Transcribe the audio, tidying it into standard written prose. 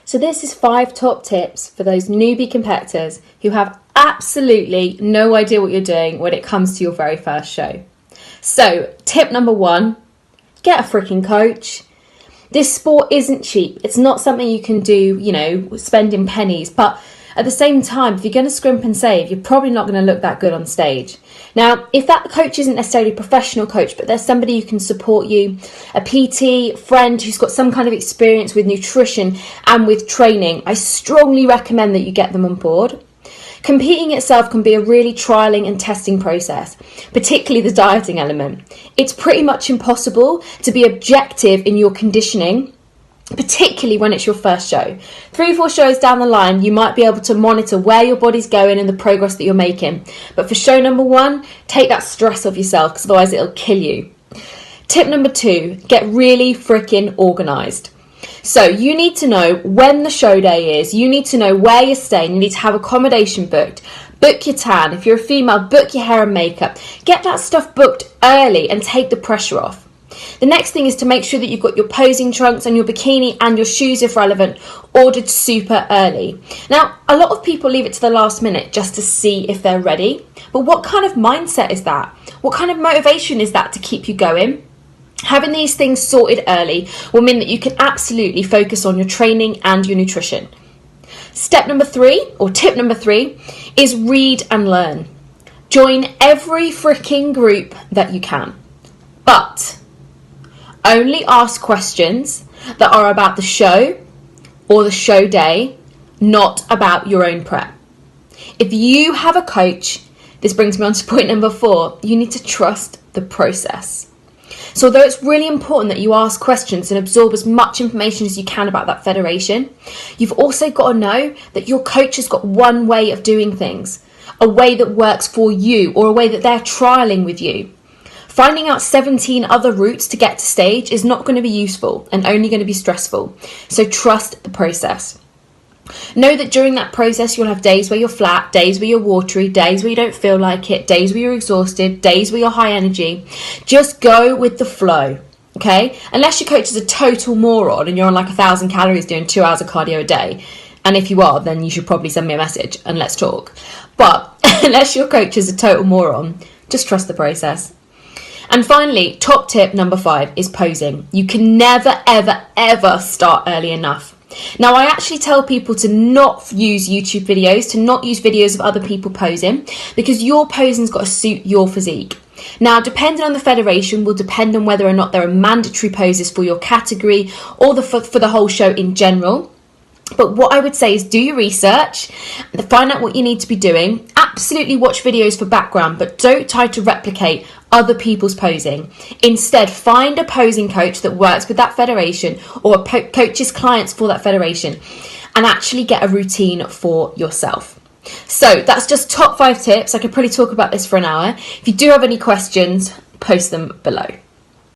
So this is 5 top tips for those newbie competitors who have absolutely no idea what you're doing when it comes to your very first show. So tip number 1, get a freaking coach. This sport isn't cheap. It's not something you can do, spending pennies. But at the same time, if you're going to scrimp and save, you're probably not going to look that good on stage. Now, if that coach isn't necessarily a professional coach, but there's somebody who can support you, a PT, friend who's got some kind of experience with nutrition and with training, I strongly recommend that you get them on board. Competing itself can be a really trialing and testing process, particularly the dieting element. It's pretty much impossible to be objective in your conditioning, particularly when it's your first show. 3 or 4 shows down the line, you might be able to monitor where your body's going and the progress that you're making. But for show number 1, take that stress off yourself, because otherwise it'll kill you. Tip number 2, get really freaking organised. So you need to know when the show day is, you need to know where you're staying, you need to have accommodation booked, book your tan, if you're a female, book your hair and makeup. Get that stuff booked early and take the pressure off. The next thing is to make sure that you've got your posing trunks and your bikini and your shoes, if relevant, ordered super early. Now, a lot of people leave it to the last minute just to see if they're ready. But what kind of mindset is that? What kind of motivation is that to keep you going? Having these things sorted early will mean that you can absolutely focus on your training and your nutrition. Tip number 3 is read and learn. Join every freaking group that you can. But only ask questions that are about the show or the show day, not about your own prep. If you have a coach, this brings me on to point number 4, you need to trust the process. So although it's really important that you ask questions and absorb as much information as you can about that federation, you've also got to know that your coach has got one way of doing things, a way that works for you or a way that they're trialing with you. Finding out 17 other routes to get to stage is not going to be useful and only going to be stressful. So trust the process. Know that during that process, you'll have days where you're flat, days where you're watery, days where you don't feel like it, days where you're exhausted, days where you're high energy. Just go with the flow, okay? Unless your coach is a total moron and you're on like 1,000 calories doing 2 hours of cardio a day. And if you are, then you should probably send me a message and let's talk. But unless your coach is a total moron, just trust the process. And finally, top tip number 5 is posing. You can never, ever, ever start early enough. Now, I actually tell people to not use YouTube videos, to not use videos of other people posing, because your posing's got to suit your physique. Now, depending on the federation will depend on whether or not there are mandatory poses for your category or for the whole show in general. But what I would say is do your research, find out what you need to be doing. Absolutely watch videos for background, but don't try to replicate other people's posing. Instead, find a posing coach that works with that federation or coaches clients for that federation and actually get a routine for yourself. So that's just top 5 tips. I could probably talk about this for an hour. If you do have any questions, post them below.